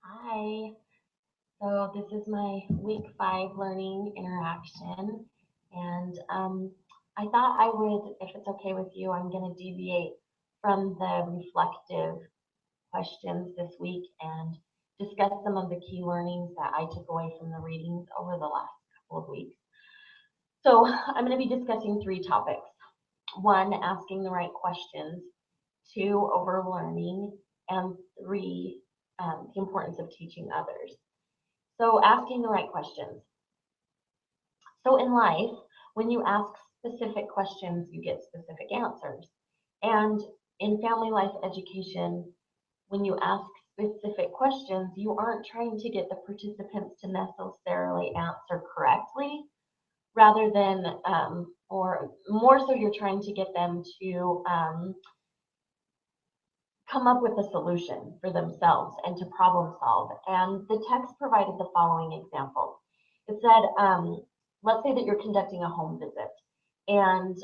Hi. So this is my week 5 learning interaction, and I thought I would, if it's okay with you, I'm going to deviate from the reflective questions this week and discuss some of the key learnings that I took away from the readings over the last couple of weeks. So I'm going to be discussing 3 topics. 1, asking the right questions. 2, overlearning, and 3, the importance of teaching others. So asking the right questions. So in life, when you ask specific questions, you get specific answers. And in family life education, when you ask specific questions, you aren't trying to get the participants to necessarily answer correctly, rather than, or more so, you're trying to get them to come up with a solution for themselves and to problem solve. And the text provided the following example. It said, let's say that you're conducting a home visit, and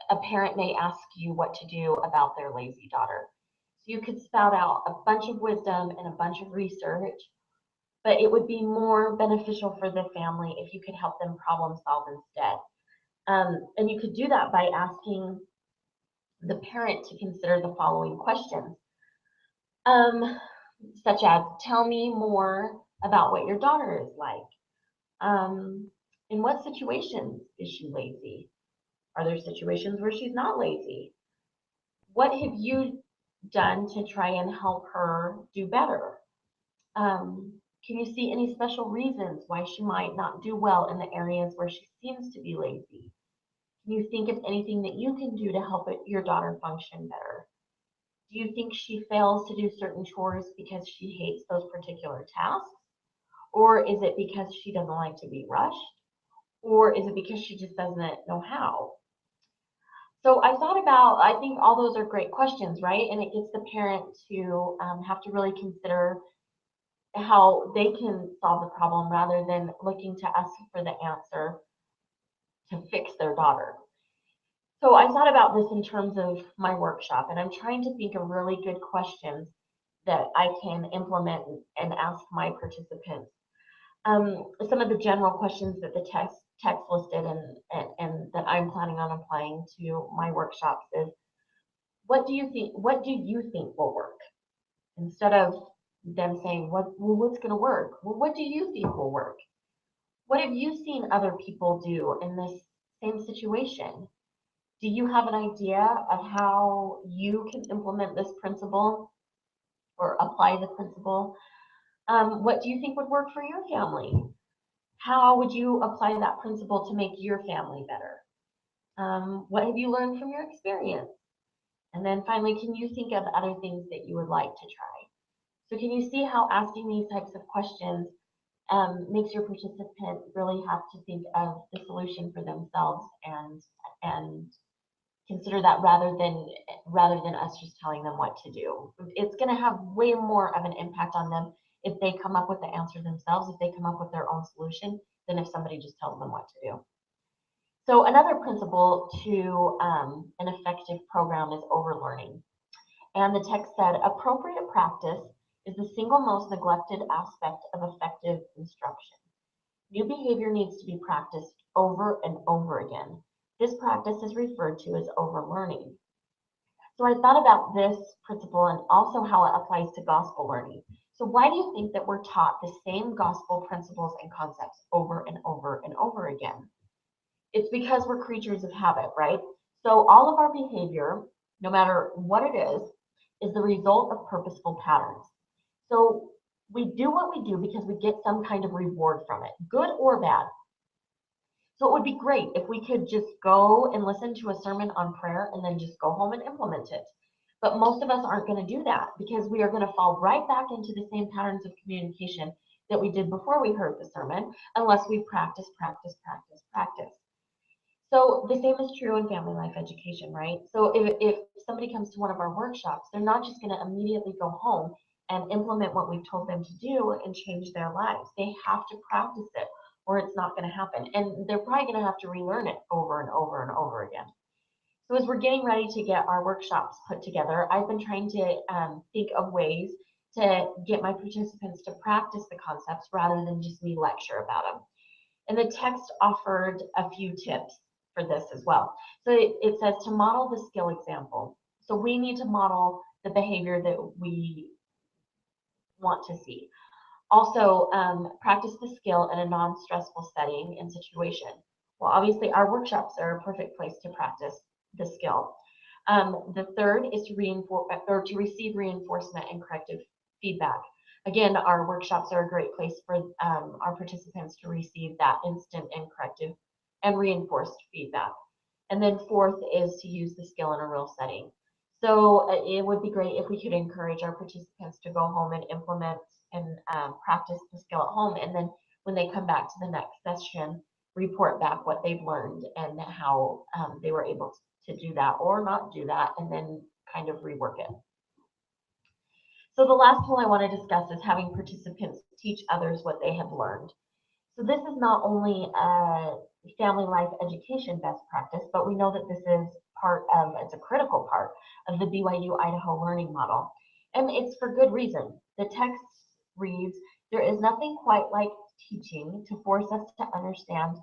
a parent may ask you what to do about their lazy daughter. So you could spout out a bunch of wisdom and a bunch of research, but it would be more beneficial for the family if you could help them problem solve instead. And you could do that by asking the parent to consider the following questions, um, such as, tell me more about what your daughter is like. In what situations is she lazy? Are there situations where she's not lazy? What have you done to try and help her do better? Can you see any special reasons why she might not do well in the areas where she seems to be lazy? Can you think of anything that you can do to help your daughter function better? Do you think she fails to do certain chores because she hates those particular tasks? Or is it because she doesn't like to be rushed? Or is it because she just doesn't know how? So I think all those are great questions, right? And it gets the parent to have to really consider how they can solve the problem rather than looking to us for the answer to fix their daughter. So I thought about this in terms of my workshop, and I'm trying to think of really good questions that I can implement and ask my participants. Some of the general questions that the text listed, and that I'm planning on applying to my workshops is, what do you think? What do you think will work? Instead of them saying, what's going to work? Well, what do you think will work? What have you seen other people do in this same situation? Do you have an idea of how you can implement this principle or apply the principle? What do you think would work for your family? How would you apply that principle to make your family better? What have you learned from your experience? And then finally, can you think of other things that you would like to try? So can you see how asking these types of questions makes your participant really have to think of the solution for themselves, and consider that rather than us just telling them what to do. It's going to have way more of an impact on them if they come up with the answer themselves, if they come up with their own solution, than if somebody just tells them what to do. So another principle to an effective program is overlearning. And the text said, appropriate practice is the single most neglected aspect of effective instruction. New behavior needs to be practiced over and over again. This practice is referred to as overlearning. So I thought about this principle and also how it applies to gospel learning. So why do you think that we're taught the same gospel principles and concepts over and over and over again? It's because we're creatures of habit, right? So all of our behavior, no matter what it is the result of purposeful patterns. So we do what we do because we get some kind of reward from it, good or bad. So it would be great if we could just go and listen to a sermon on prayer and then just go home and implement it. But most of us aren't going to do that because we are going to fall right back into the same patterns of communication that we did before we heard the sermon, unless we practice, practice, practice, practice. So the same is true in family life education, right? So if somebody comes to one of our workshops, they're not just going to immediately go home and implement what we've told them to do and change their lives. They have to practice it, or it's not going to happen. And they're probably going to have to relearn it over and over and over again. So as we're getting ready to get our workshops put together, I've been trying to think of ways to get my participants to practice the concepts rather than just me lecture about them. And the text offered a few tips for this as well. So it says to model the skill example. So we need to model the behavior that we want to see. Also, practice the skill in a non-stressful setting and situation. Well, obviously, our workshops are a perfect place to practice the skill. The third is to reinforce or to receive reinforcement and corrective feedback. Again, our workshops are a great place for our participants to receive that instant and corrective and reinforced feedback. And then fourth is to use the skill in a real setting. So it would be great if we could encourage our participants to go home and implement and practice the skill at home. And then when they come back to the next session, report back what they've learned and how they were able to do that or not do that, and then kind of rework it. So the last tool I want to discuss is having participants teach others what they have learned. So this is not only a family life education best practice, but we know that this is it's a critical part of the BYU Idaho learning model. And it's for good reason. The text reads, there is nothing quite like teaching to force us to understand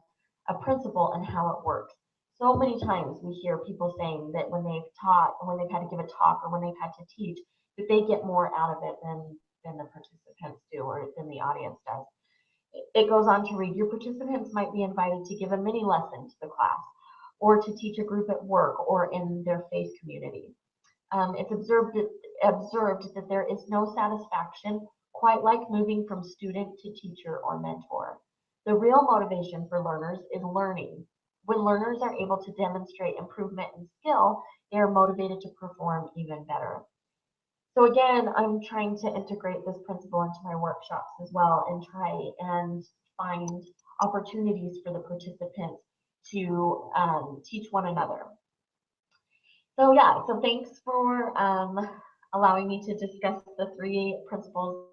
a principle and how it works. So many times we hear people saying that when they've taught, when they've had to give a talk, or when they've had to teach, that they get more out of it than the participants do or than the audience does. It goes on to read, your participants might be invited to give a mini lesson to the class or to teach a group at work or in their faith community. It's observed that there is no satisfaction quite like moving from student to teacher or mentor. The real motivation for learners is learning. When learners are able to demonstrate improvement in skill, they are motivated to perform even better. So again, I'm trying to integrate this principle into my workshops as well and try and find opportunities for the participants to teach one another. So yeah, so thanks for allowing me to discuss the 3 principles